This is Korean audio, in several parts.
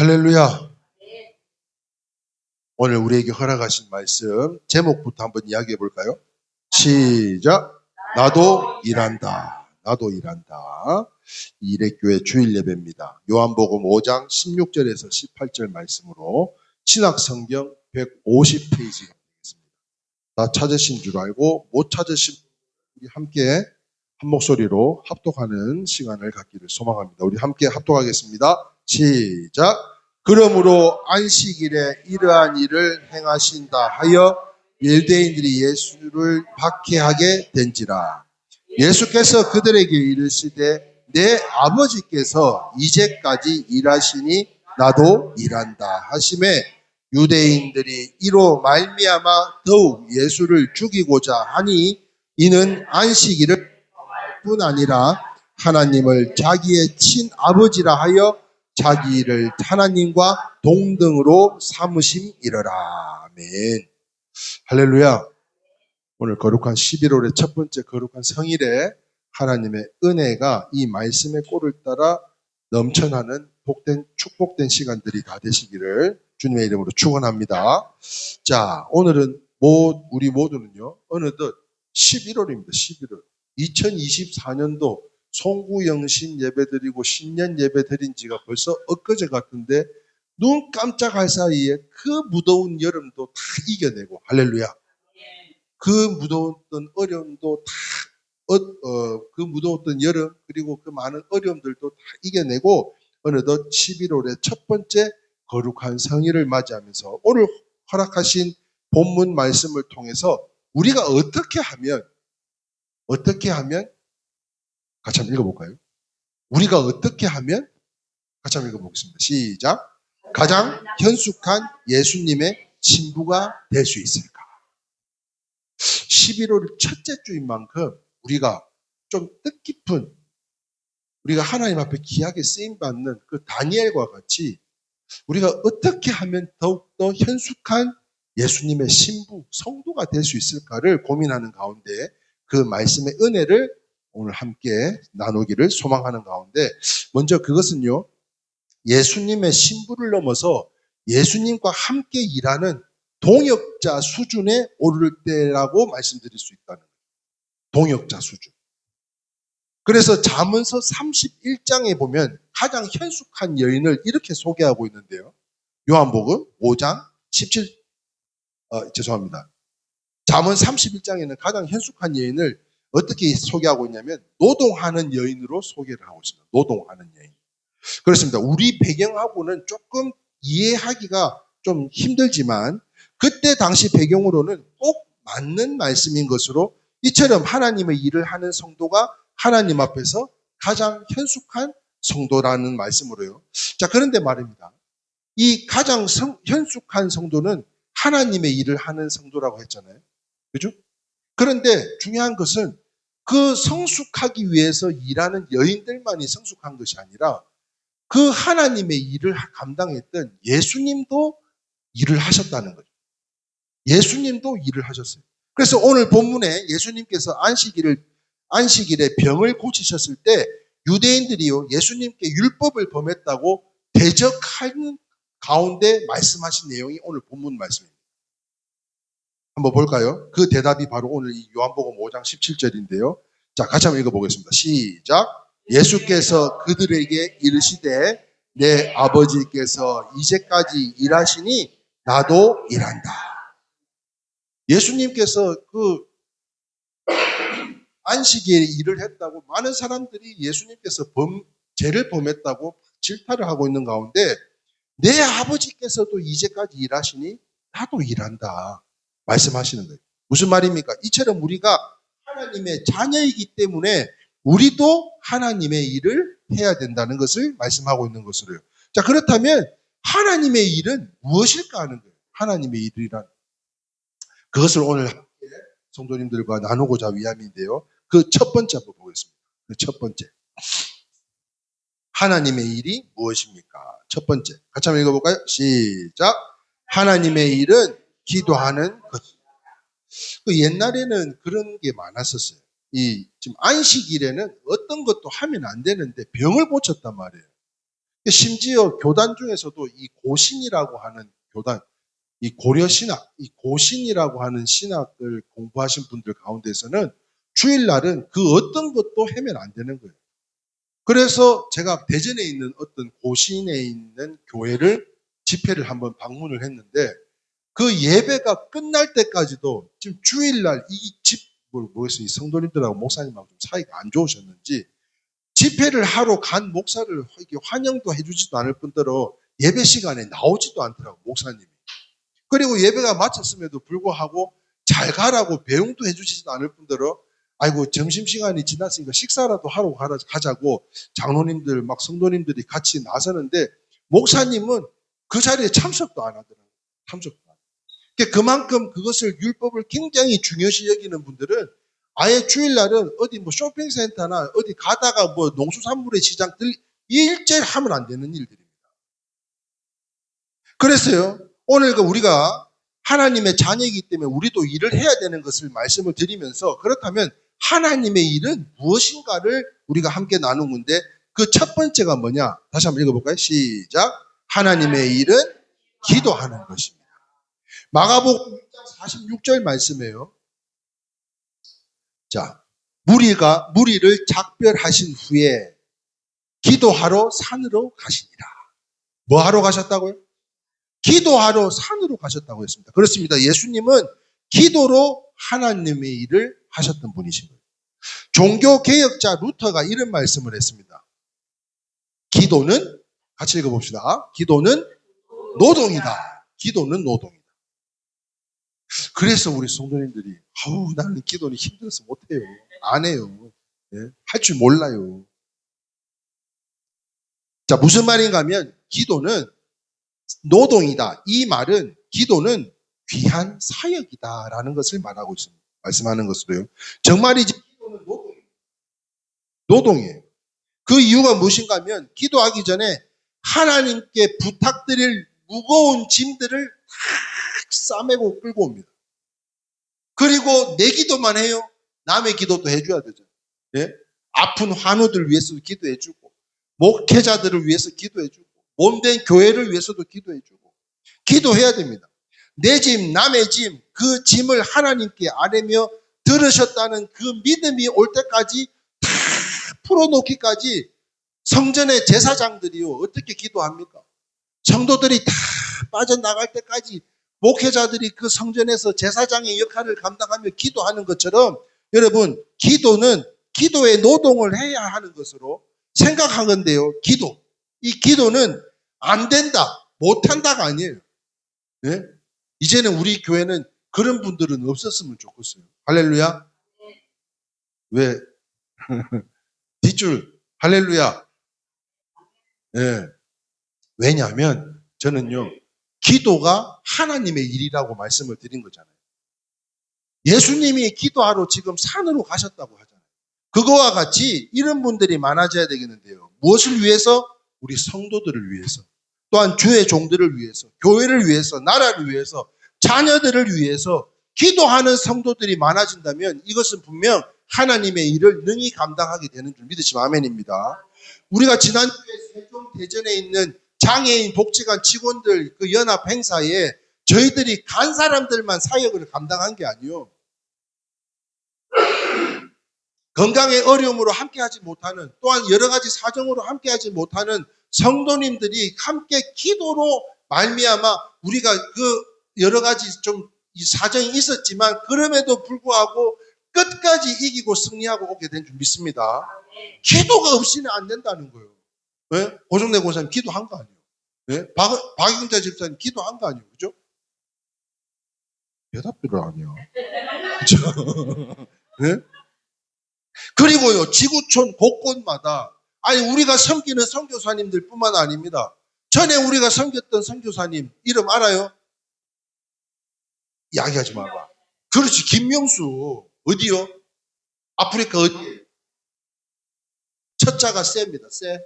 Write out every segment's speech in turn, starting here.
할렐루야. 오늘 우리에게 허락하신 말씀 제목부터 한번 이야기해 볼까요? 시작. 나도 일한다. 나도 일한다. 이레교회 주일 예배입니다. 요한복음 5장 16절에서 18절 말씀으로 신약성경 150페이지가 되겠습니다. 다 찾으신 줄 알고 못 찾으신 우리 함께 한 목소리로 합독하는 시간을 갖기를 소망합니다. 우리 함께 합독하겠습니다. 시작. 그러므로 안식일에 이러한 일을 행하신다 하여 유대인들이 예수를 박해하게 된지라. 예수께서 그들에게 이르시되 내 아버지께서 이제까지 일하시니 나도 일한다 하시매 유대인들이 이로 말미암아 더욱 예수를 죽이고자 하니 이는 안식일을 뿐 아니라 하나님을 자기의 친아버지라 하여 자기 일을 하나님과 동등으로 삼으심이러라. 아멘. 할렐루야. 오늘 거룩한 11월의 첫 번째 거룩한 성일에 하나님의 은혜가 이 말씀의 꼴을 따라 넘쳐나는 축복된 시간들이 다 되시기를 주님의 이름으로 축원합니다. 자, 오늘은 우리 모두는요, 어느덧 11월입니다. 11월. 2024년도 송구영신 예배드리고 신년 예배드린 지가 벌써 엊그제 같은데 눈 깜짝할 사이에 그 무더운 여름도 다 이겨내고, 할렐루야. 그 무더웠던 어려움도 그 무더웠던 여름 그리고 그 많은 어려움들도 다 이겨내고 어느덧 11월의 첫 번째 거룩한 성일을 맞이하면서 오늘 허락하신 본문 말씀을 통해서 우리가 어떻게 하면 같이 한번 읽어볼까요? 우리가 어떻게 하면 같이 한번 읽어보겠습니다. 시작. 가장 현숙한 예수님의 신부가 될 수 있을까? 11월 첫째 주인 만큼 우리가 좀 뜻깊은, 우리가 하나님 앞에 귀하게 쓰임받는 그 다니엘과 같이 우리가 어떻게 하면 더욱더 현숙한 예수님의 신부, 성도가 될 수 있을까를 고민하는 가운데 그 말씀의 은혜를 오늘 함께 나누기를 소망하는 가운데 먼저 그것은요, 예수님의 신부를 넘어서 예수님과 함께 일하는 동역자 수준에 오를 때라고 말씀드릴 수 있다는 거예요. 동역자 수준. 그래서 잠언서 31장에 보면 가장 현숙한 여인을 이렇게 소개하고 있는데요. 요한복음 5장 17, 죄송합니다. 잠언 31장에는 가장 현숙한 여인을 어떻게 소개하고 있냐면 노동하는 여인으로 소개를 하고 있습니다. 노동하는 여인. 그렇습니다. 우리 배경하고는 조금 이해하기가 좀 힘들지만 그때 당시 배경으로는 꼭 맞는 말씀인 것으로 이처럼 하나님의 일을 하는 성도가 하나님 앞에서 가장 현숙한 성도라는 말씀으로요. 자, 그런데 말입니다. 이 가장 현숙한 성도는 하나님의 일을 하는 성도라고 했잖아요. 그죠? 그런데 중요한 것은 그 성숙하기 위해서 일하는 여인들만이 성숙한 것이 아니라 그 하나님의 일을 감당했던 예수님도 일을 하셨다는 거죠. 예수님도 일을 하셨어요. 그래서 오늘 본문에 예수님께서 안식일에 병을 고치셨을 때 유대인들이요, 예수님께 율법을 범했다고 대적하는 가운데 말씀하신 내용이 오늘 본문 말씀입니다. 한번 볼까요? 그 대답이 바로 오늘 이 요한복음 5장 17절인데요. 자, 같이 한번 읽어보겠습니다. 시작. 예수께서 그들에게 이르시되 내 아버지께서 이제까지 일하시니 나도 일한다. 예수님께서 그 안식일에 일을 했다고 많은 사람들이 예수님께서 죄를 범했다고 질타를 하고 있는 가운데 내 아버지께서도 이제까지 일하시니 나도 일한다 말씀하시는 거예요. 무슨 말입니까? 이처럼 우리가 하나님의 자녀이기 때문에 우리도 하나님의 일을 해야 된다는 것을 말씀하고 있는 것으로요. 자, 그렇다면 하나님의 일은 무엇일까 하는 거예요. 하나님의 일이란 그것을 오늘 함께 성도님들과 나누고자 위함인데요. 그 첫 번째 한번 보겠습니다. 그 첫 번째. 하나님의 일이 무엇입니까? 첫 번째. 같이 한번 읽어볼까요? 시작. 하나님의 일은 기도하는 것. 그 옛날에는 그런 게 많았었어요. 지금 안식일에는 어떤 것도 하면 안 되는데 병을 고쳤단 말이에요. 심지어 교단 중에서도 이 고신이라고 하는 교단, 이 고려신학, 이 고신이라고 하는 신학을 공부하신 분들 가운데서는 주일날은 그 어떤 것도 하면 안 되는 거예요. 그래서 제가 대전에 있는 어떤 고신에 있는 교회를 집회를 한번 방문을 했는데 그 예배가 끝날 때까지도 지금 주일날 모르겠어요. 이 성도님들하고 목사님하고 좀 사이가 안 좋으셨는지 집회를 하러 간 목사를 이렇게 환영도 해주지도 않을 뿐더러 예배 시간에 나오지도 않더라고, 목사님이. 그리고 예배가 마쳤음에도 불구하고 잘 가라고 배웅도 해주지도 않을 뿐더러 아이고 점심시간이 지났으니까 식사라도 하러 가자고 장로님들 막 성도님들이 같이 나서는데 목사님은 그 자리에 참석도 안 하더라고요. 참석도 안 하고. 그만큼 그것을 율법을 굉장히 중요시 여기는 분들은 아예 주일날은 어디 뭐 쇼핑센터나 어디 가다가 뭐 농수산물의 시장 일제히 하면 안 되는 일들입니다. 그래서요, 오늘 우리가 하나님의 자녀이기 때문에 우리도 일을 해야 되는 것을 말씀을 드리면서 그렇다면 하나님의 일은 무엇인가를 우리가 함께 나눈 건데 그 첫 번째가 뭐냐? 다시 한번 읽어볼까요? 시작. 하나님의 일은 기도하는 것입니다. 마가복음 6장 46절 말씀이에요. 자, 무리를 작별하신 후에 기도하러 산으로 가시니라. 뭐 하러 가셨다고요? 기도하러 산으로 가셨다고 했습니다. 그렇습니다. 예수님은 기도로 하나님의 일을 하셨던 분이신 거예요. 종교개혁자 루터가 이런 말씀을 했습니다. 기도는, 같이 읽어봅시다. 기도는 노동이다. 기도는 노동이다. 그래서 우리 성도님들이 나는 기도는 힘들어서 못해요. 안 해요. 네? 할 줄 몰라요. 자, 무슨 말인가 하면 기도는 노동이다. 이 말은 기도는 귀한 사역이다라는 것을 말하고 있습니다. 말씀하는 것으로요. 정말이지 기도는 노동이에요. 그 이유가 무엇인가 하면 기도하기 전에 하나님께 부탁드릴 무거운 짐들을 탁 싸매고 끌고 옵니다. 그리고 내 기도만 해요. 남의 기도도 해줘야 되죠. 예? 아픈 환우들 위해서도 기도해주고 목회자들을 위해서 기도해주고 몸된 교회를 위해서도 기도해주고 기도해야 됩니다. 내 짐, 남의 짐, 그 짐을 하나님께 아뢰며 들으셨다는 그 믿음이 올 때까지 다 풀어놓기까지 성전의 제사장들이요 어떻게 기도합니까? 성도들이 다 빠져나갈 때까지 목회자들이 그 성전에서 제사장의 역할을 감당하며 기도하는 것처럼 여러분 기도는 기도의 노동을 해야 하는 것으로 생각하건대요. 이 기도는 안 된다, 못한다가 아니에요. 네? 이제는 우리 교회는 그런 분들은 없었으면 좋겠어요. 할렐루야. 왜? 뒷줄 할렐루야. 네. 왜냐하면 저는요 기도가 하나님의 일이라고 말씀을 드린 거잖아요. 예수님이 기도하러 지금 산으로 가셨다고 하잖아요. 그거와 같이 이런 분들이 많아져야 되겠는데요. 무엇을 위해서? 우리 성도들을 위해서, 또한 주의 종들을 위해서, 교회를 위해서, 나라를 위해서, 자녀들을 위해서 기도하는 성도들이 많아진다면 이것은 분명 하나님의 일을 능히 감당하게 되는 줄 믿으시면 아멘입니다. 우리가 지난주에 세종 대전에 있는 장애인 복지관 직원들 그 연합 행사에 저희들이 간 사람들만 사역을 감당한 게 아니요. 건강의 어려움으로 함께하지 못하는 또한 여러 가지 사정으로 함께하지 못하는 성도님들이 함께 기도로 말미암아 우리가 그 여러 가지 좀 사정이 있었지만 그럼에도 불구하고 끝까지 이기고 승리하고 오게 된 줄 믿습니다. 기도가 없이는 안 된다는 거예요. 네? 고종래 권사님 기도한 거 아니에요. 네? 박영자 집사님 기도한 거 아니에요. 그죠? 대답들을 안 해요. 그죠? 네? 그리고요, 지구촌 곳곳마다, 아니, 우리가 섬기는 선교사님들 뿐만 아닙니다. 전에 우리가 섬겼던 선교사님, 이름 알아요? 이야기하지 마봐. 그렇지, 김명수. 어디요? 아프리카 어디? 첫 자가 세입니다, 세.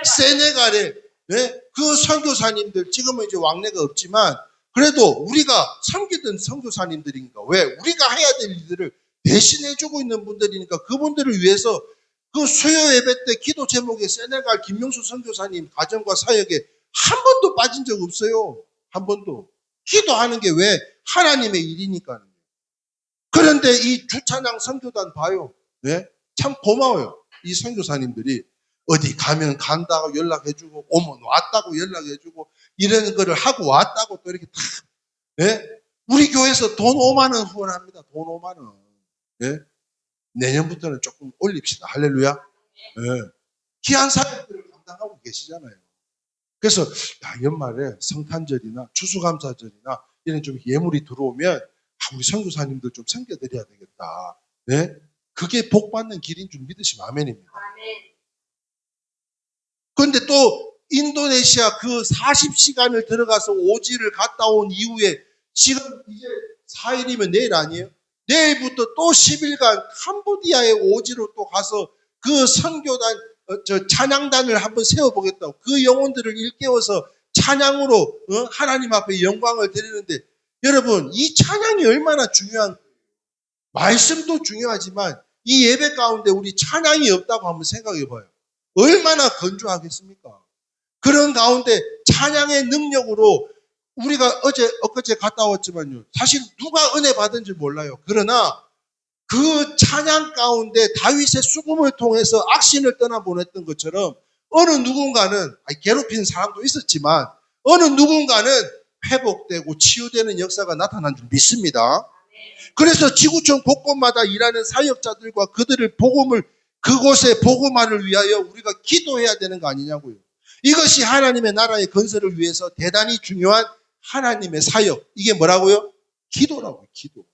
세네갈에, 네? 그 선교사님들, 지금은 이제 왕래가 없지만, 그래도 우리가 섬기던 선교사님들인가, 왜? 우리가 해야 될 일들을 대신해주고 있는 분들이니까 그분들을 위해서 그 수요 예배 때 기도 제목에 세네갈 김명수 선교사님 가정과 사역에 한 번도 빠진 적 없어요. 한 번도. 기도하는 게 왜? 하나님의 일이니까요. 그런데 이 주찬양 선교단 봐요. 네? 참 고마워요. 이 선교사님들이 어디 가면 간다고 연락해주고 오면 왔다고 연락해주고 이런 거를 하고 왔다고 또 이렇게 다 네? 우리 교회에서 돈 5만 원 후원합니다. 돈 5만 원. 네? 내년부터는 조금 올립시다. 할렐루야. 네. 귀한 사역들을 감당하고 계시잖아요. 그래서 연말에 성탄절이나 추수감사절이나 이런 좀 예물이 들어오면 우리 선교사님들 좀 챙겨드려야 되겠다. 네? 그게 복 받는 길인 줄 믿으시면 아멘입니다. 그런데 또 인도네시아 그 40시간을 들어가서 오지를 갔다 온 이후에 지금 이제 4일이면 내일 아니에요? 내일부터 또 10일간 캄보디아의 오지로 또 가서 그 선교단, 찬양단을 한번 세워보겠다고 그 영혼들을 일깨워서 찬양으로 하나님 앞에 영광을 드리는데 여러분 이 찬양이 얼마나 중요한 말씀도 중요하지만 이 예배 가운데 우리 찬양이 없다고 한번 생각해 봐요. 얼마나 건조하겠습니까? 그런 가운데 찬양의 능력으로 우리가 엊그제 갔다 왔지만요. 사실 누가 은혜 받은지 몰라요. 그러나 그 찬양 가운데 다윗의 수금을 통해서 악신을 떠나보냈던 것처럼 어느 누군가는 괴롭힌 사람도 있었지만 어느 누군가는 회복되고 치유되는 역사가 나타난 줄 믿습니다. 그래서 지구촌 곳곳마다 일하는 사역자들과 그들의 복음을 그곳의 복음화를 위하여 우리가 기도해야 되는 거 아니냐고요. 이것이 하나님의 나라의 건설을 위해서 대단히 중요한 하나님의 사역. 이게 뭐라고요? 기도라고요. 기도.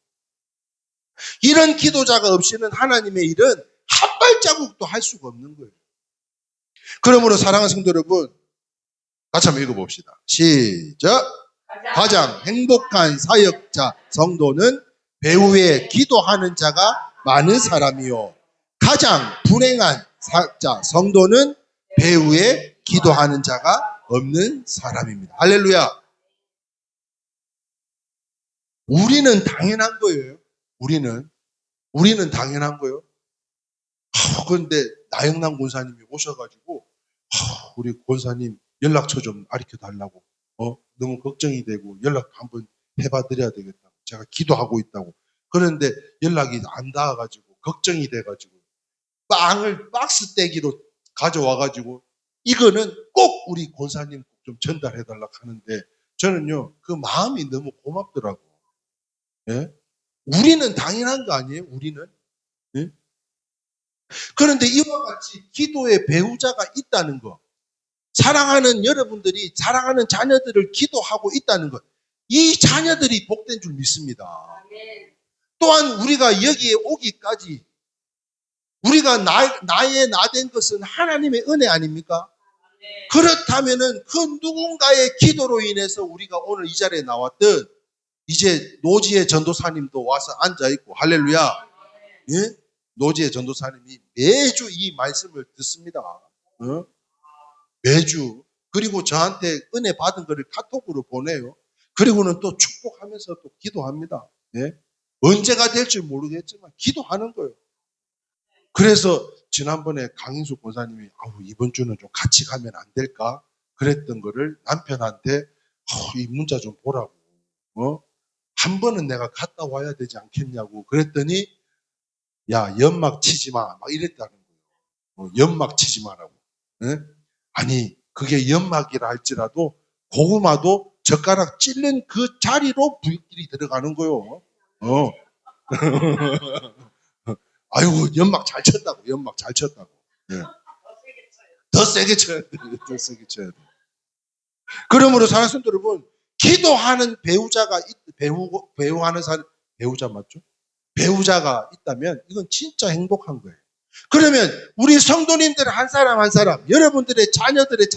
이런 기도자가 없이는 하나님의 일은 한 발자국도 할 수가 없는 거예요. 그러므로 사랑하는 성도 여러분, 같이 한번 읽어봅시다. 시작. 가장 행복한 사역자 성도는 배후에 기도하는 자가 많은 사람이요. 가장 불행한 사역자 성도는 배후에 기도하는 자가 없는 사람입니다. 할렐루야. 우리는 당연한 거예요. 우리는 당연한 거예요. 그런데 나영남 권사님이 오셔가지고 우리 권사님 연락처 좀 가르쳐 달라고 너무 걱정이 되고 연락 한번 해봐 드려야 되겠다고 제가 기도하고 있다고 그런데 연락이 안 닿아가지고 걱정이 돼가지고 빵을 박스 떼기로 가져와가지고 이거는 꼭 우리 권사님 좀 전달해 달라고 하는데 저는요 그 마음이 너무 고맙더라고. 예? 우리는 당연한 거 아니에요? 우리는. 예? 그런데 이와 같이 기도의 배우자가 있다는 것, 사랑하는 여러분들이 사랑하는 자녀들을 기도하고 있다는 것, 이 자녀들이 복된 줄 믿습니다. 또한 우리가 여기에 오기까지 우리가 나의 나된 것은 하나님의 은혜 아닙니까? 그렇다면은 그 누군가의 기도로 인해서 우리가 오늘 이 자리에 나왔듯 이제 노지의 전도사님도 와서 앉아있고 할렐루야. 예? 노지의 전도사님이 매주 이 말씀을 듣습니다. 매주. 그리고 저한테 은혜 받은 것을 카톡으로 보내요. 그리고는 또 축복하면서 또 기도합니다. 예? 언제가 될지 모르겠지만 기도하는 거예요. 그래서 지난번에 강인수 권사님이 이번 주는 좀 같이 가면 안 될까? 그랬던 거를 남편한테 이 문자 좀 보라고. 한 번은 내가 갔다 와야 되지 않겠냐고 그랬더니 야 연막 치지 마 막 이랬다는 거예요. 연막 치지 마라고. 예? 아니 그게 연막이라 할지라도 고구마도 젓가락 찔른 그 자리로 불길이 들어가는 거요. 아이고 연막 잘 쳤다고. 연막 잘 쳤다고. 예. 더 세게 쳐야 돼. 더 세게 쳐야 돼. 그러므로 사랑하는 성도 여러분 기도하는 배우자가 배우하는 사람 배우자 맞죠? 배우자가 있다면 이건 진짜 행복한 거예요. 그러면 우리 성도님들 한 사람 한 사람 여러분들의 자녀들의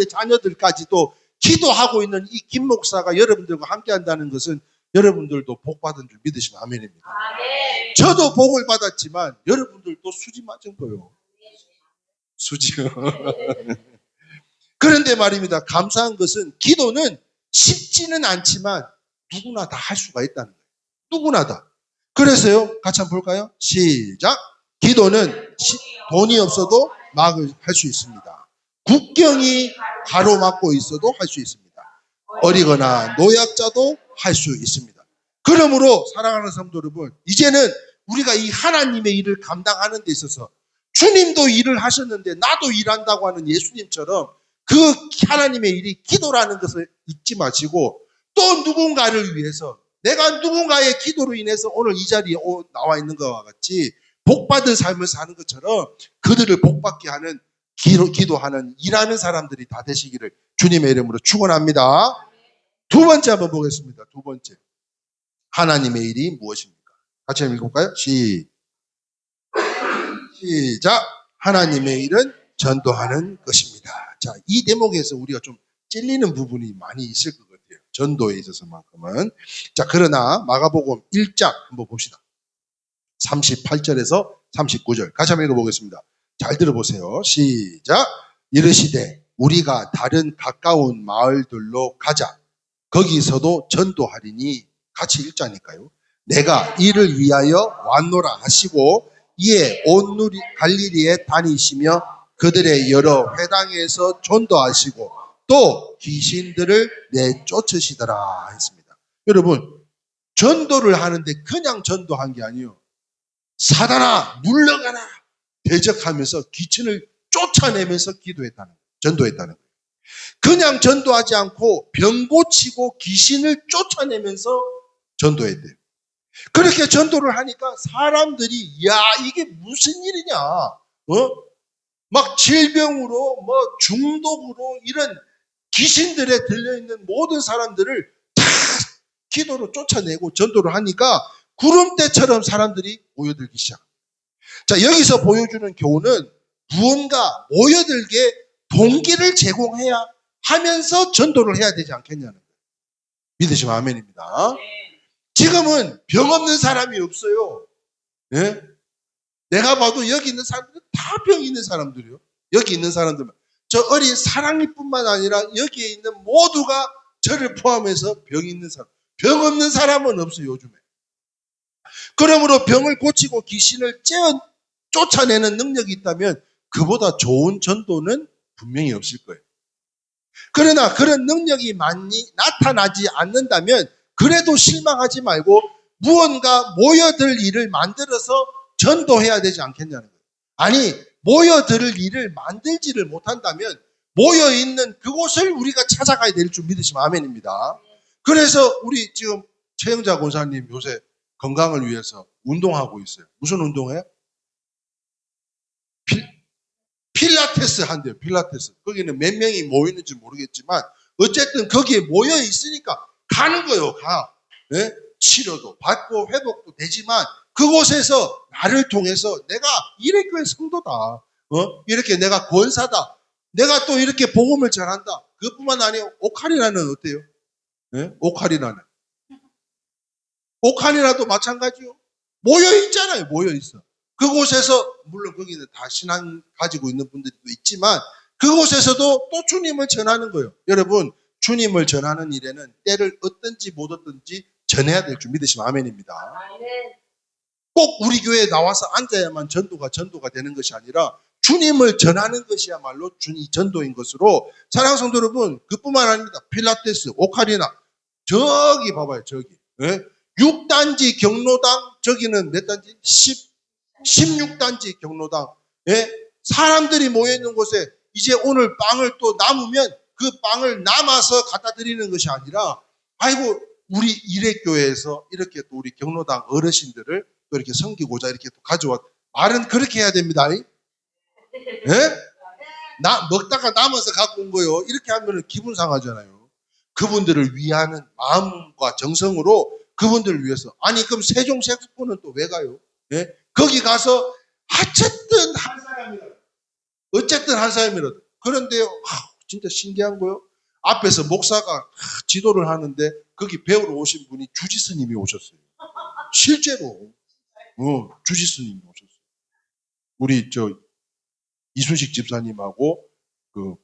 자녀들까지도 기도하고 있는 이 김 목사가 여러분들과 함께 한다는 것은 여러분들도 복 받은 줄 믿으시면 아멘입니다. 아멘. 저도 복을 받았지만 여러분들도 수지 맞은 거예요. 수지요. 그런데 말입니다. 감사한 것은 기도는 쉽지는 않지만 누구나 다 할 수가 있다는 거예요. 누구나 다. 그래서요. 같이 한번 볼까요? 시작. 기도는 돈이 없어도 막을 할 수 있습니다. 국경이 가로막고 있어도 할 수 있습니다. 어리거나 노약자도 할 수 있습니다. 그러므로 사랑하는 성도 여러분, 이제는 우리가 이 하나님의 일을 감당하는 데 있어서 주님도 일을 하셨는데 나도 일한다고 하는 예수님처럼 그 하나님의 일이 기도라는 것을 잊지 마시고 또 누군가를 위해서 내가 누군가의 기도로 인해서 오늘 이 자리에 나와 있는 것과 같이 복받은 삶을 사는 것처럼 그들을 복받게 하는 기도하는 일하는 사람들이 다 되시기를 주님의 이름으로 축원합니다. 두 번째 한번 보겠습니다. 두 번째. 하나님의 일이 무엇입니까? 같이 한번 읽어볼까요? 시작. 하나님의 일은 전도하는 것입니다. 자, 이 대목에서 우리가 좀 찔리는 부분이 많이 있을 것 같아요. 전도에 있어서만큼은. 자, 그러나 마가복음 1장 한번 봅시다. 38절에서 39절. 같이 한번 읽어보겠습니다. 잘 들어보세요. 시작. 이르시되 우리가 다른 가까운 마을들로 가자. 거기서도 전도하리니 같이 읽자니까요. 내가 이를 위하여 왔노라 하시고 이에 온 갈릴리에 다니시며 그들의 여러 회당에서 전도하시고 또 귀신들을 내쫓으시더라 했습니다. 여러분, 전도를 하는데 그냥 전도한 게 아니에요. 사단아 물러가라 대적하면서 귀신을 쫓아내면서 전도했다는 거예요. 그냥 전도하지 않고 병 고치고 귀신을 쫓아내면서 전도했대요. 그렇게 전도를 하니까 사람들이 야 이게 무슨 일이냐, 막 질병으로 뭐 중독으로 이런 귀신들에 들려있는 모든 사람들을 다 기도로 쫓아내고 전도를 하니까 구름대처럼 사람들이 모여들기 시작. 자, 여기서 보여주는 교훈은 무언가 모여들게 동기를 제공해야 하면서 전도를 해야 되지 않겠냐는 거예요. 믿으시면 아멘입니다. 지금은 병 없는 사람이 없어요. 예? 내가 봐도 여기 있는 사람들은 다 병 있는 사람들이에요. 여기 있는 사람들만. 저 어린 사랑이뿐만 아니라 여기에 있는 모두가 저를 포함해서 병 있는 사람. 병 없는 사람은 없어요, 요즘에. 그러므로 병을 고치고 귀신을 쫓아내는 능력이 있다면 그보다 좋은 전도는 분명히 없을 거예요. 그러나 그런 능력이 많이 나타나지 않는다면 그래도 실망하지 말고 무언가 모여들 일을 만들어서 전도해야 되지 않겠냐는 거예요. 아니, 모여들 일을 만들지를 못한다면 모여있는 그곳을 우리가 찾아가야 될 줄 믿으시면 아멘입니다. 그래서 우리 지금 최영자 권사님 요새 건강을 위해서 운동하고 있어요. 무슨 운동해요? 필라테스 한대요. 필라테스. 거기는 몇 명이 모이는지 모르겠지만 어쨌든 거기에 모여 있으니까 가는 거예요. 가. 네? 치료도 받고 회복도 되지만 그곳에서 나를 통해서 내가 이래교회 성도다. 이렇게 내가 권사다. 내가 또 이렇게 복음을 전한다. 그것뿐만 아니에요. 오카리나는 어때요? 네? 오카리나는. 오카리나도 마찬가지요. 모여 있잖아요. 모여 있어. 그곳에서 물론 거기는 다 신앙 가지고 있는 분들도 있지만 그곳에서도 또 주님을 전하는 거예요. 여러분, 주님을 전하는 일에는 때를 얻든지 못 얻든지 전해야 될 줄 믿으시면 아멘입니다. 꼭 우리 교회에 나와서 앉아야만 전도가 되는 것이 아니라 주님을 전하는 것이야말로 전도인 것으로 사랑하는 성도 여러분, 그뿐만 아닙니다. 필라테스, 오카리나 저기 봐봐요. 저기. 예? 6단지 경로당 저기는 몇 단지? 16단지 경로당. 예? 사람들이 모여있는 곳에 이제 오늘 빵을 또 남으면 그 빵을 남아서 갖다 드리는 것이 아니라 아이고 우리 일회교회에서 이렇게 또 우리 경로당 어르신들을 또 이렇게 섬기고자 이렇게 또 가져왔. 말은 그렇게 해야 됩니다. 예? 먹다가 남아서 갖고 온 거요. 이렇게 하면 기분 상하잖아요. 그분들을 위하는 마음과 정성으로 그분들을 위해서. 아니 그럼 세종세스포는 또 왜 가요? 예? 거기 가서 어쨌든 한 사람이라도 그런데요, 진짜 신기한 거요. 앞에서 목사가 지도를 하는데 거기 배우러 오신 분이 주지스님이 오셨어요. 실제로 주지스님이 오셨어요. 우리 이순식 집사님하고 그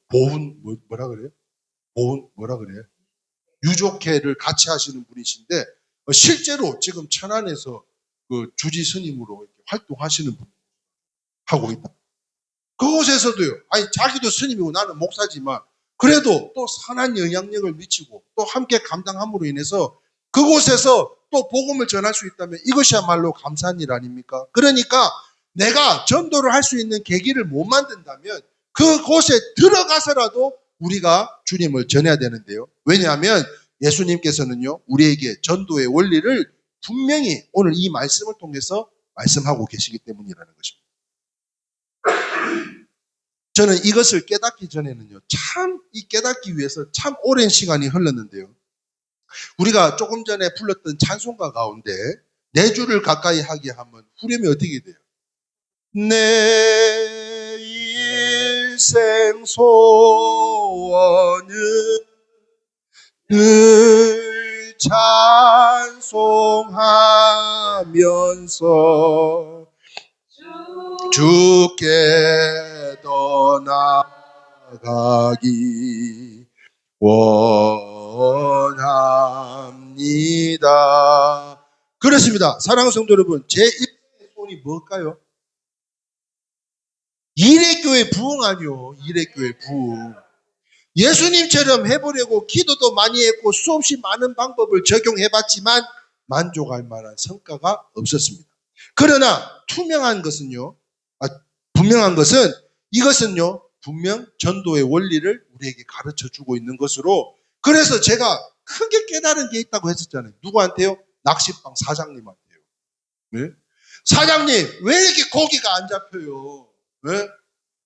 뭐라 그래요? 뭐라 그래요? 유족회를 같이 하시는 분이신데 실제로 지금 천안에서 그 주지 스님으로 이렇게 활동하시는 분. 하고 있다. 그곳에서도요. 아니 자기도 스님이고 나는 목사지만 그래도 또 선한 영향력을 미치고 또 함께 감당함으로 인해서 그곳에서 또 복음을 전할 수 있다면 이것이야말로 감사한 일 아닙니까? 그러니까 내가 전도를 할 수 있는 계기를 못 만든다면 그곳에 들어가서라도 우리가 주님을 전해야 되는데요. 왜냐하면 예수님께서는요, 우리에게 전도의 원리를 분명히 오늘 이 말씀을 통해서 말씀하고 계시기 때문이라는 것입니다. 저는 이것을 깨닫기 전에는요, 참 이 깨닫기 위해서 참 오랜 시간이 흘렀는데요. 우리가 조금 전에 불렀던 찬송가 가운데 내 주를 가까이 하게 하면 후렴이 어떻게 돼요? 내 일생 소원은 늘 찬송하면서 주께 더 나아가기 원합니다. 그렇습니다. 사랑하는 성도 여러분, 제 입장의 소원이 뭘까요? 이레교회 부흥 아니요. 이레교회 부흥. 예수님처럼 해보려고 기도도 많이 했고 수없이 많은 방법을 적용해봤지만 만족할 만한 성과가 없었습니다. 그러나 분명한 것은 이것은요 분명 전도의 원리를 우리에게 가르쳐주고 있는 것으로, 그래서 제가 크게 깨달은 게 있다고 했었잖아요. 누구한테요? 낚시방 사장님한테요. 네? 사장님 왜 이렇게 고기가 안 잡혀요? 네?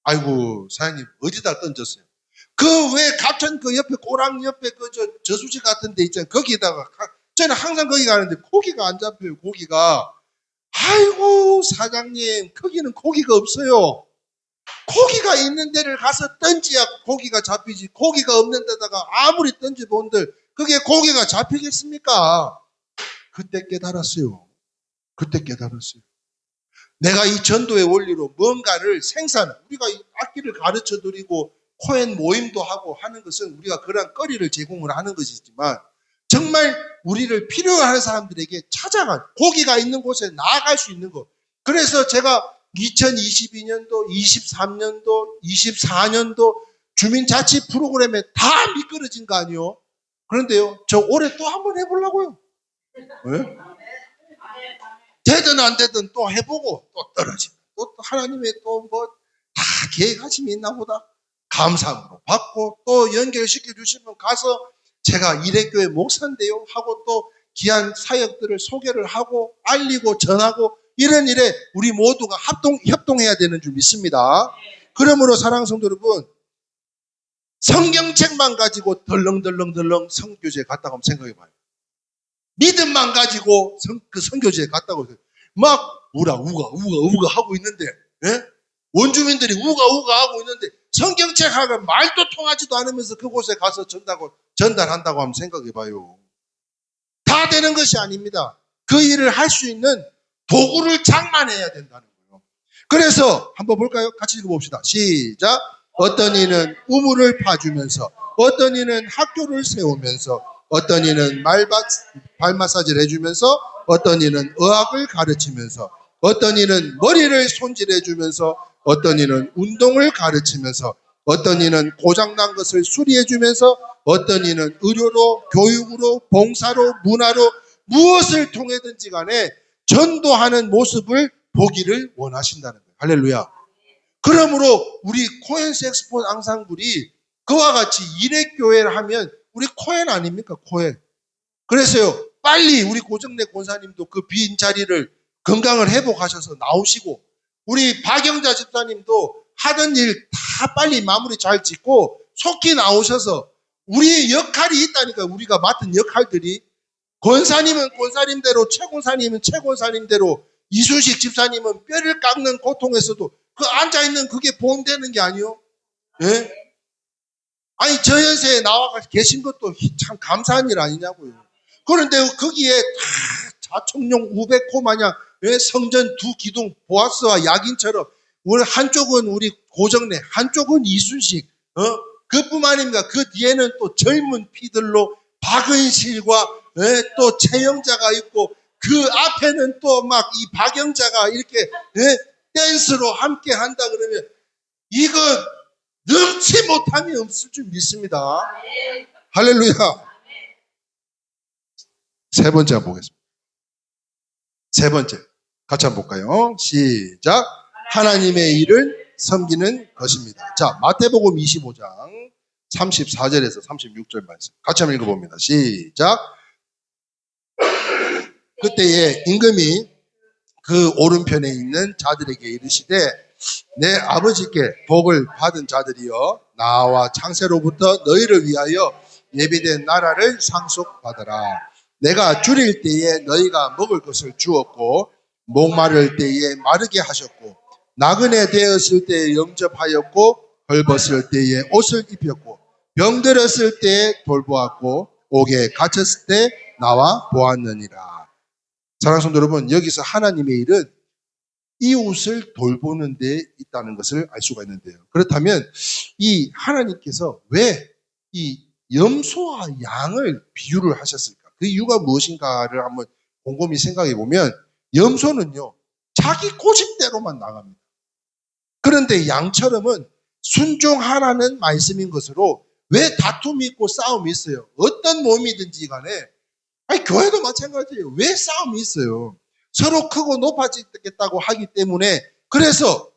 아이고 사장님 어디다 던졌어요? 그 왜 갑천 그 옆에 꼬랑 옆에 그 저수지 같은 데 있잖아요. 거기다가 저는 항상 거기 가는데 고기가 안 잡혀요. 고기가. 아이고 사장님 거기는 고기가 없어요. 고기가 있는 데를 가서 던지야 고기가 잡히지. 고기가 없는 데다가 아무리 던져본들 그게 고기가 잡히겠습니까? 그때 깨달았어요. 내가 이 전도의 원리로 뭔가를 우리가 이 악기를 가르쳐드리고 코엔 모임도 하고 하는 것은 우리가 그런 거리를 제공을 하는 것이지만 정말 우리를 필요한 사람들에게 찾아간 고기가 있는 곳에 나아갈 수 있는 것. 그래서 제가 2022년도, 23년도, 24년도 주민자치 프로그램에 다 미끄러진 거 아니에요? 그런데요, 저 올해 또 한번 해보려고요. 네? 되든 안 되든 또 해보고 또 떨어지고 또 하나님의 또 뭐 다 계획하심이 있나 보다. 감사함으로 받고 또 연결시켜 주시면 가서 제가 이레교회 목사인데요 하고 또 귀한 사역들을 소개를 하고 알리고 전하고 이런 일에 우리 모두가 협동해야 되는 줄 믿습니다. 그러므로 사랑하는 성도 여러분, 성경책만 가지고 덜렁덜렁 선교지에 갔다고 한번 생각해 봐요. 믿음만 가지고 그 선교지에 갔다고 해서 막 우가 하고 있는데, 예? 원주민들이 우가 하고 있는데 성경책 하고 말도 통하지도 않으면서 그곳에 가서 전달한다고 한번 생각해 봐요. 다 되는 것이 아닙니다. 그 일을 할 수 있는 도구를 장만해야 된다는 거예요. 그래서 한번 볼까요? 같이 읽어봅시다. 시작. 어떤 이는 우물을 파주면서, 어떤 이는 학교를 세우면서, 어떤 이는 발 마사지를 해주면서, 어떤 이는 의학을 가르치면서, 어떤 이는 머리를 손질해주면서, 어떤 이는 운동을 가르치면서, 어떤 이는 고장난 것을 수리해주면서, 어떤 이는 의료로, 교육으로, 봉사로, 문화로 무엇을 통해든지 간에 전도하는 모습을 보기를 원하신다는 거예요. 할렐루야. 그러므로 우리 코엔 색스폰 앙상블이 그와 같이 이레교회를 하면 우리 코엔 아닙니까? 코엔. 그래서요, 빨리 우리 고정래 권사님도 그 빈 자리를 건강을 회복하셔서 나오시고, 우리 박영자 집사님도 하던 일 다 빨리 마무리 잘 짓고 속히 나오셔서 우리 역할이 있다니까. 우리가 맡은 역할들이, 권사님은 권사님대로, 최권사님은 최권사님대로, 이순식 집사님은 뼈를 깎는 고통에서도 그 앉아있는 그게 보험되는 게 아니요. 예? 아니 저 연세에 나와 계신 것도 참 감사한 일 아니냐고요. 그런데 거기에 다 자총용 우백호 마냥 성전 두 기둥 보아스와 야긴처럼 한쪽은 우리 고정래, 한쪽은 이순식, 그뿐만 아닙니다. 그 뒤에는 또 젊은 피들로 박은실과 또 최영자가 있고, 그 앞에는 또 막 이 박영자가 이렇게 댄스로 함께 한다 그러면 이거 능치 못함이 없을 줄 믿습니다. 할렐루야. 세 번째 한번 보겠습니다. 세 번째 같이 한번 볼까요? 시작. 하나님의 일을 섬기는 것입니다. 자, 마태복음 25장 34절에서 36절 말씀 같이 한번 읽어봅니다. 시작. 그때에 임금이 그 오른편에 있는 자들에게 이르시되 내 아버지께 복을 받은 자들이여 나와 창세로부터 너희를 위하여 예비된 나라를 상속받아라. 내가 줄일 때에 너희가 먹을 것을 주었고 목마를 때에 마르게 하셨고 나그네 되었을 때에 영접하였고 헐벗을 때에 옷을 입혔고 병들었을 때에 돌보았고 옥에 갇혔을 때 나와 보았느니라. 사랑하는 성도 여러분, 여기서 하나님의 일은 이웃을 돌보는 데 있다는 것을 알 수가 있는데요. 그렇다면 이 하나님께서 왜 이 염소와 양을 비유를 하셨을까? 그 이유가 무엇인가를 한번 곰곰이 생각해 보면 염소는요, 자기 고집대로만 나갑니다. 그런데 양처럼은 순종하라는 말씀인 것으로 왜 다툼이 있고 싸움이 있어요? 어떤 몸이든지 간에 아니 교회도 마찬가지예요. 왜 싸움이 있어요? 서로 크고 높아지겠다고 하기 때문에 그래서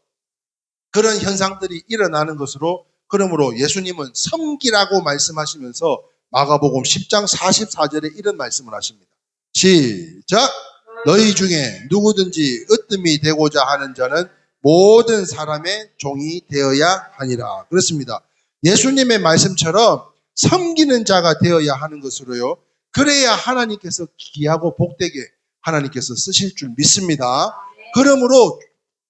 그런 현상들이 일어나는 것으로 그러므로 예수님은 섬기라고 말씀하시면서 마가복음 10장 44절에 이런 말씀을 하십니다. 시작. 너희 중에 누구든지 으뜸이 되고자 하는 자는 모든 사람의 종이 되어야 하니라. 그렇습니다. 예수님의 말씀처럼 섬기는 자가 되어야 하는 것으로요. 그래야 하나님께서 귀하고 복되게 하나님께서 쓰실 줄 믿습니다. 그러므로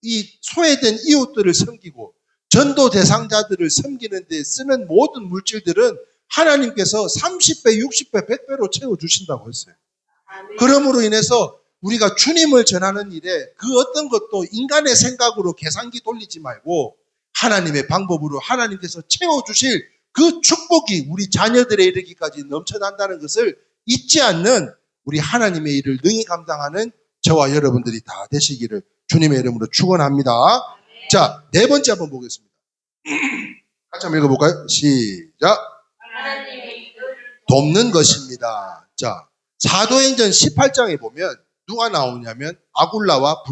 이 소외된 이웃들을 섬기고 전도 대상자들을 섬기는 데 쓰는 모든 물질들은 하나님께서 30배, 60배, 100배로 채워주신다고 했어요. 그러므로 인해서 우리가 주님을 전하는 일에 그 어떤 것도 인간의 생각으로 계산기 돌리지 말고 하나님의 방법으로 하나님께서 채워주실 그 축복이 우리 자녀들에 이르기까지 넘쳐난다는 것을 잊지 않는 우리 하나님의 일을 능히 감당하는 저와 여러분들이 다 되시기를 주님의 이름으로 축원합니다. 자, 네 번째 한번 보겠습니다. 같이 한번 읽어볼까요? 시작. 돕는 것입니다. 자, 사도행전 18장에 보면 누가 나오냐면 아굴라와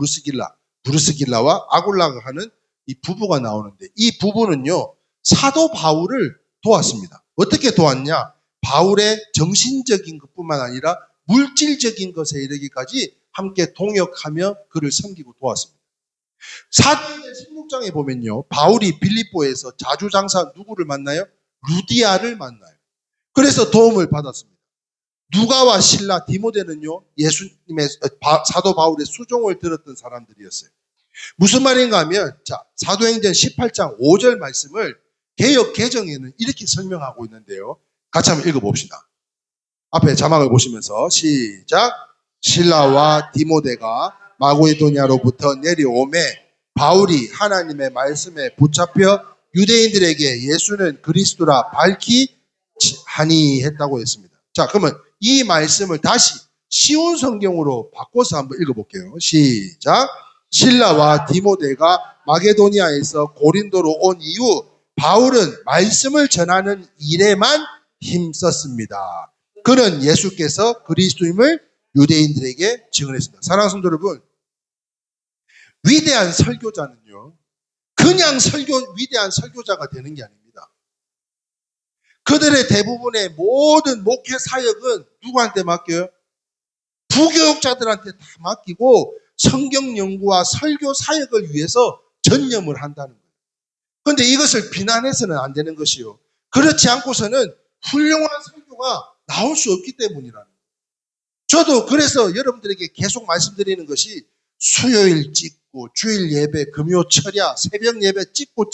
브루스길라와 아굴라가 하는 이 부부가 나오는데 이 부부는요 사도 바울을 도왔습니다. 어떻게 도왔냐? 바울의 정신적인 것뿐만 아니라 물질적인 것에 이르기까지 함께 동역하며 그를 섬기고 도왔습니다. 사도행전 16장에 보면요 바울이 빌립보에서 자주장사 누구를 만나요? 루디아를 만나요. 그래서 도움을 받았습니다. 누가와 실라, 디모데는요 예수님의 사도 바울의 수종을 들었던 사람들이었어요. 무슨 말인가 하면 자 사도행전 18장 5절 말씀을 개역 개정에는 이렇게 설명하고 있는데요. 같이 한번 읽어봅시다. 앞에 자막을 보시면서 시작. 실라와 디모데가 마고도냐로부터 내려오매 바울이 하나님의 말씀에 붙잡혀 유대인들에게 예수는 그리스도라 밝히 하니 했다고 했습니다. 자 그러면 이 말씀을 다시 쉬운 성경으로 바꿔서 한번 읽어볼게요. 시작. 실라와 디모데가 마게도니아에서 고린도로 온 이후 바울은 말씀을 전하는 일에만 힘썼습니다. 그는 예수께서 그리스도임을 유대인들에게 증언했습니다. 사랑하는 성도 여러분, 위대한 설교자는요 그냥 위대한 설교자가 되는 게 아닙니다. 그들의 대부분의 모든 목회 사역은 누구한테 맡겨요? 부교육자들한테 다 맡기고 성경 연구와 설교 사역을 위해서 전념을 한다는 거예요. 그런데 이것을 비난해서는 안 되는 것이요. 그렇지 않고서는 훌륭한 설교가 나올 수 없기 때문이라는 거예요. 저도 그래서 여러분들에게 계속 말씀드리는 것이 수요일 찍고 주일 예배, 금요 철야, 새벽 예배 찍고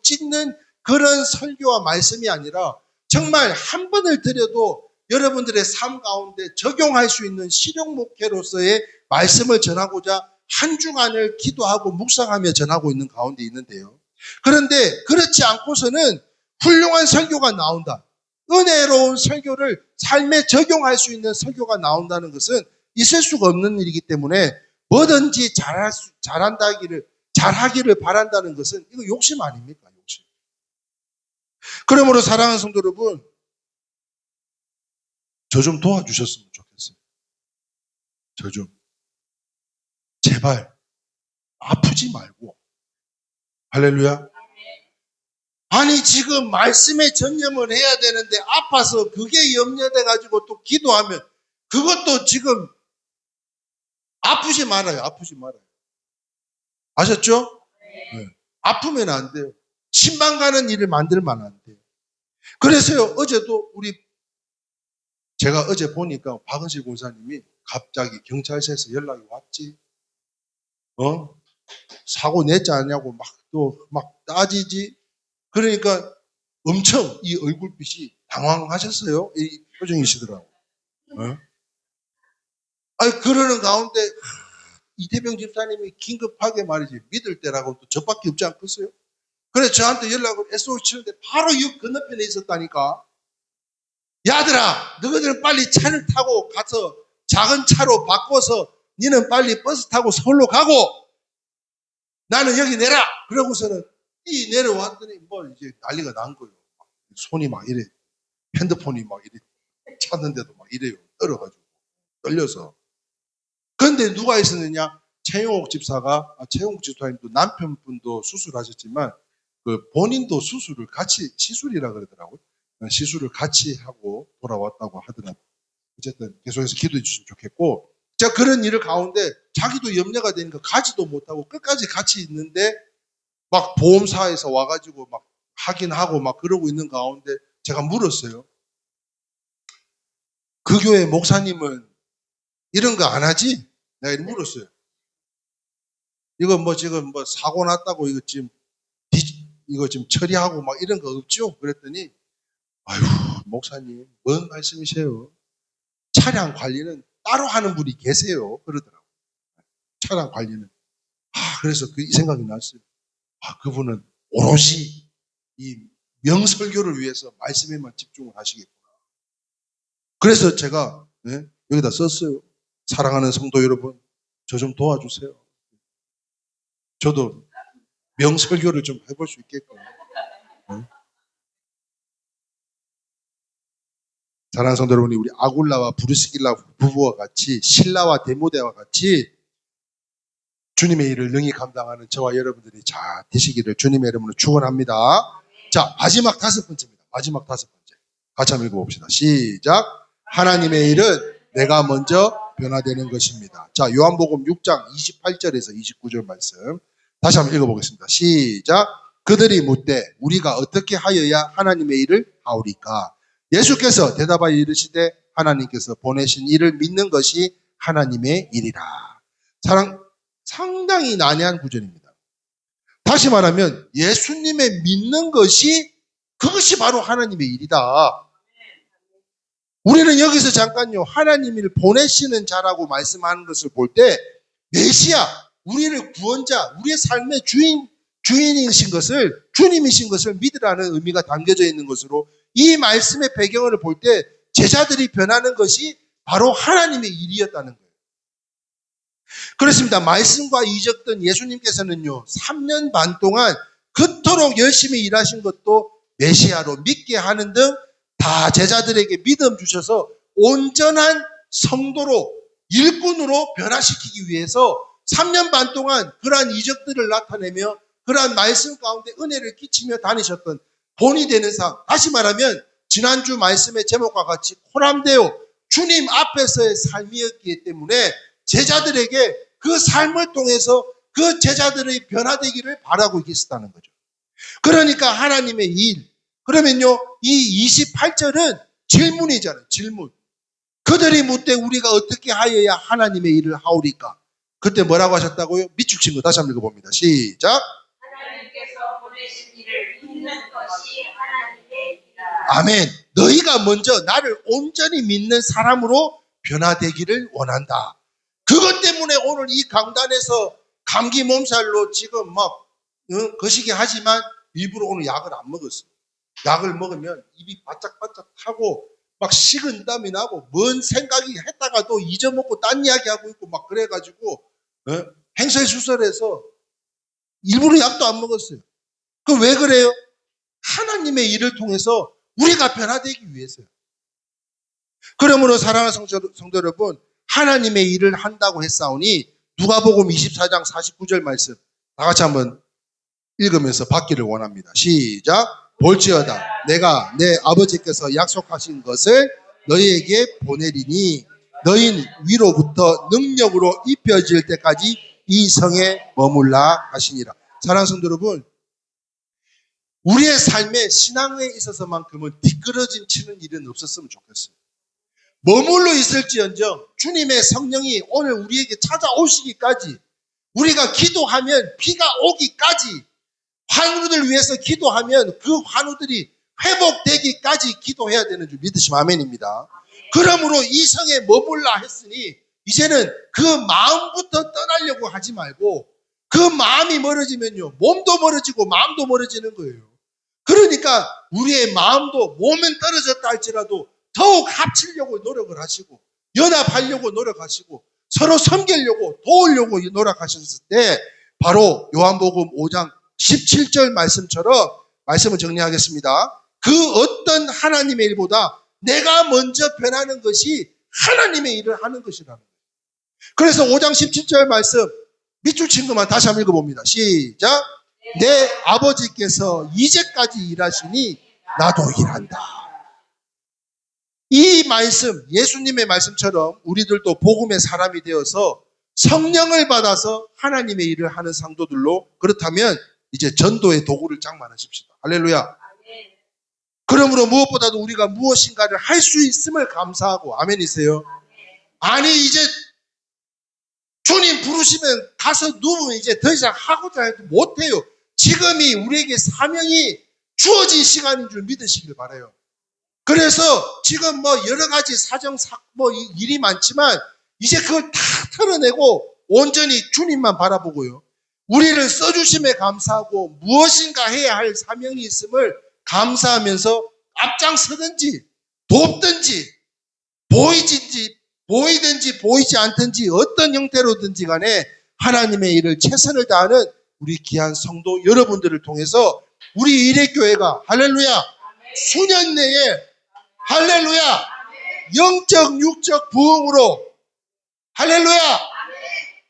찍는 그런 설교와 말씀이 아니라 정말 한 번을 드려도 여러분들의 삶 가운데 적용할 수 있는 실용 목회로서의 말씀을 전하고자 한 주간을 기도하고 묵상하며 전하고 있는 가운데 있는데요. 그런데 그렇지 않고서는 훌륭한 설교가 나온다. 은혜로운 설교를 삶에 적용할 수 있는 설교가 나온다는 것은 있을 수가 없는 일이기 때문에 뭐든지 잘한다기를 잘하기를 바란다는 것은 이거 욕심 아닙니까? 욕심. 그러므로 사랑하는 성도 여러분, 저 좀 도와주셨으면 좋겠어요. 저 좀. 제발 아프지 말고. 할렐루야. 아니 지금 말씀에 전념을 해야 되는데 아파서 그게 염려돼 가지고 또 기도하면 그것도 지금 아프지 말아요. 아프지 말아요. 아셨죠? 네. 아프면 안 돼요. 신방 가는 일을 만들면 안 돼요. 그래서요, 어제도 제가 어제 보니까 박은실 권사님이 갑자기 경찰서에서 연락이 왔지. 사고 냈지 않냐고 막 따지지. 그러니까 엄청 이 얼굴빛이 당황하셨어요. 이 표정이시더라고. 아니, 그러는 가운데 이태병 집사님이 긴급하게 말이지 믿을 때라고 또 저밖에 없지 않겠어요? 그래 저한테 연락을 SOS 치는데 바로 이 건너편에 있었다니까. 야들아, 너희들은 빨리 차를 타고 가서 작은 차로 바꿔서 니는 빨리 버스 타고 서울로 가고 나는 여기 내라. 그러고서는 내려왔더니 뭐 이제 난리가 난 거예요. 손이 막 이래, 핸드폰이 막 이래 찾는데도 막 이래요. 떨어가지고 떨려서. 그런데 누가 있었느냐? 최용옥 집사가, 최용옥 집사님도 남편분도 수술하셨지만 그 본인도 수술을 같이 시술이라 그러더라고요. 시술을 같이 하고 돌아왔다고 하더라고요. 어쨌든 계속해서 기도해 주시면 좋겠고, 자, 그런 일 가운데 자기도 염려가 되니까 가지도 못하고 끝까지 같이 있는데 막 보험사에서 와가지고 막 확인하고 막 그러고 있는 가운데 제가 물었어요. 그 교회 목사님은 이런 거 안 하지? 내가 이렇게 물었어요. 이거 뭐 지금 뭐 사고 났다고 이거 지금 처리하고 막 이런 거 없죠? 그랬더니 아유, 목사님 뭔 말씀이세요? 차량 관리는 따로 하는 분이 계세요. 그러더라고요. 차량 관리는. 그래서 이 생각이 났어요. 그분은 오롯이 이 명설교를 위해서 말씀에만 집중을 하시겠구나. 그래서 제가 여기다 썼어요. 사랑하는 성도 여러분, 저 좀 도와주세요. 저도 명설교를 좀 해볼 수 있게끔. 사랑하는 성도 여러분이 우리 아굴라와 브리스길라 부부와 같이 신라와 데모데와 같이 주님의 일을 능히 감당하는 저와 여러분들이 잘 되시기를 주님의 이름으로 축원합니다. 자, 마지막 5번째입니다. 마지막 5번째. 같이 한번 읽어봅시다. 시작. 하나님의 일은 내가 먼저 변화되는 것입니다. 자, 요한복음 6장 28절에서 29절 말씀 다시 한번 읽어보겠습니다. 시작. 그들이 묻되 우리가 어떻게 하여야 하나님의 일을 하오리까? 예수께서 대답하여 이르시되 하나님께서 보내신 일을 믿는 것이 하나님의 일이라. 상당히 난해한 구절입니다. 다시 말하면 예수님의 믿는 것이 그것이 바로 하나님의 일이다. 우리는 여기서 잠깐요, 하나님을 보내시는 자라고 말씀하는 것을 볼 때 메시아, 우리를 구원자, 우리의 삶의 주인이신 것을, 주님이신 것을 믿으라는 의미가 담겨져 있는 것으로 이 말씀의 배경을 볼 때 제자들이 변하는 것이 바로 하나님의 일이었다는 거예요. 그렇습니다. 말씀과 이적던 예수님께서는요, 3년 반 동안 그토록 열심히 일하신 것도 메시아로 믿게 하는 등 다 제자들에게 믿음 주셔서 온전한 성도로, 일꾼으로 변화시키기 위해서 3년 반 동안 그러한 이적들을 나타내며 그러한 말씀 가운데 은혜를 끼치며 다니셨던 본이 되는 삶. 다시 말하면 지난주 말씀의 제목과 같이 코람데오, 주님 앞에서의 삶이었기 때문에 제자들에게 그 삶을 통해서 그 제자들의 변화되기를 바라고 계셨다는 거죠. 그러니까 하나님의 일. 그러면요, 이 28절은 질문이잖아요. 질문. 그들이 묻되 우리가 어떻게 하여야 하나님의 일을 하오리까? 그때 뭐라고 하셨다고요? 밑줄 친 거 다시 한번 읽어봅니다. 시작. 하나님께서 보내신 일을 믿는 것이 하나님의 일이라. 아멘. 너희가 먼저 나를 온전히 믿는 사람으로 변화되기를 원한다. 그것 때문에 오늘 이 강단에서 감기 몸살로 지금 막 거시기 하지만 일부러 오늘 약을 안 먹었어요. 약을 먹으면 입이 바짝바짝 타고 막 식은땀이 나고 뭔 생각이 했다가 또 잊어먹고 딴 이야기하고 있고 막 그래가지고 행설수설해서 일부러 약도 안 먹었어요. 그 왜 그래요? 하나님의 일을 통해서 우리가 변화되기 위해서요. 그러므로 사랑하는 성도 여러분, 하나님의 일을 한다고 했사오니 누가복음 24장 49절 말씀 다 같이 한번 읽으면서 받기를 원합니다. 시작. 볼지어다 내가 내 아버지께서 약속하신 것을 너희에게 보내리니 너희는 위로부터 능력으로 입혀질 때까지 이 성에 머물라 하시니라. 사랑하는 성도 여러분, 우리의 삶에 신앙에 있어서만큼은 뒷걸어짐 치는 일은 없었으면 좋겠어요. 머물러 있을지언정 주님의 성령이 오늘 우리에게 찾아오시기까지, 우리가 기도하면 비가 오기까지, 환우들 위해서 기도하면 그 환우들이 회복되기까지 기도해야 되는 줄 믿으시면 아멘입니다. 그러므로 이 성에 머물라 했으니 이제는 그 마음부터 떠나려고 하지 말고, 그 마음이 멀어지면요 몸도 멀어지고 마음도 멀어지는 거예요. 그러니까 우리의 마음도 몸은 떨어졌다 할지라도 더욱 합치려고 노력을 하시고 연합하려고 노력하시고 서로 섬기려고 도우려고 노력하셨을 때 바로 요한복음 5장 17절 말씀처럼, 말씀을 정리하겠습니다. 그 어떤 하나님의 일보다 내가 먼저 변하는 것이 하나님의 일을 하는 것이라는 거예요. 그래서 5장 17절 말씀 밑줄 친 것만 다시 한번 읽어봅니다. 시작. 내 아버지께서 이제까지 일하시니 나도 일한다. 이 말씀, 예수님의 말씀처럼 우리들도 복음의 사람이 되어서 성령을 받아서 하나님의 일을 하는 상도들로, 그렇다면 이제 전도의 도구를 장만하십시다. 할렐루야. 그러므로 무엇보다도 우리가 무엇인가를 할 수 있음을 감사하고, 아멘이세요? 아니 이제 주님 부르시면 가서 누우면 이제 더 이상 하고자 해도 못해요. 지금이 우리에게 사명이 주어진 시간인 줄 믿으시길 바라요. 그래서 지금 뭐 여러 가지 사정, 일이 많지만 이제 그걸 다 털어내고 온전히 주님만 바라보고요. 우리를 써주심에 감사하고 무엇인가 해야 할 사명이 있음을 감사하면서 앞장서든지 돕든지 보이든지 보이지 않든지 어떤 형태로든지 간에 하나님의 일을 최선을 다하는 우리 귀한 성도 여러분들을 통해서 우리 일회교회가 할렐루야 수년 내에 할렐루야 영적 육적 부흥으로 할렐루야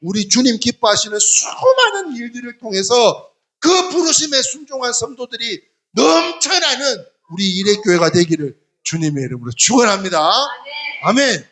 우리 주님 기뻐하시는 수많은 일들을 통해서 그 부르심에 순종한 성도들이 넘쳐나는 우리 일회교회가 되기를 주님의 이름으로 축원합니다. 아멘.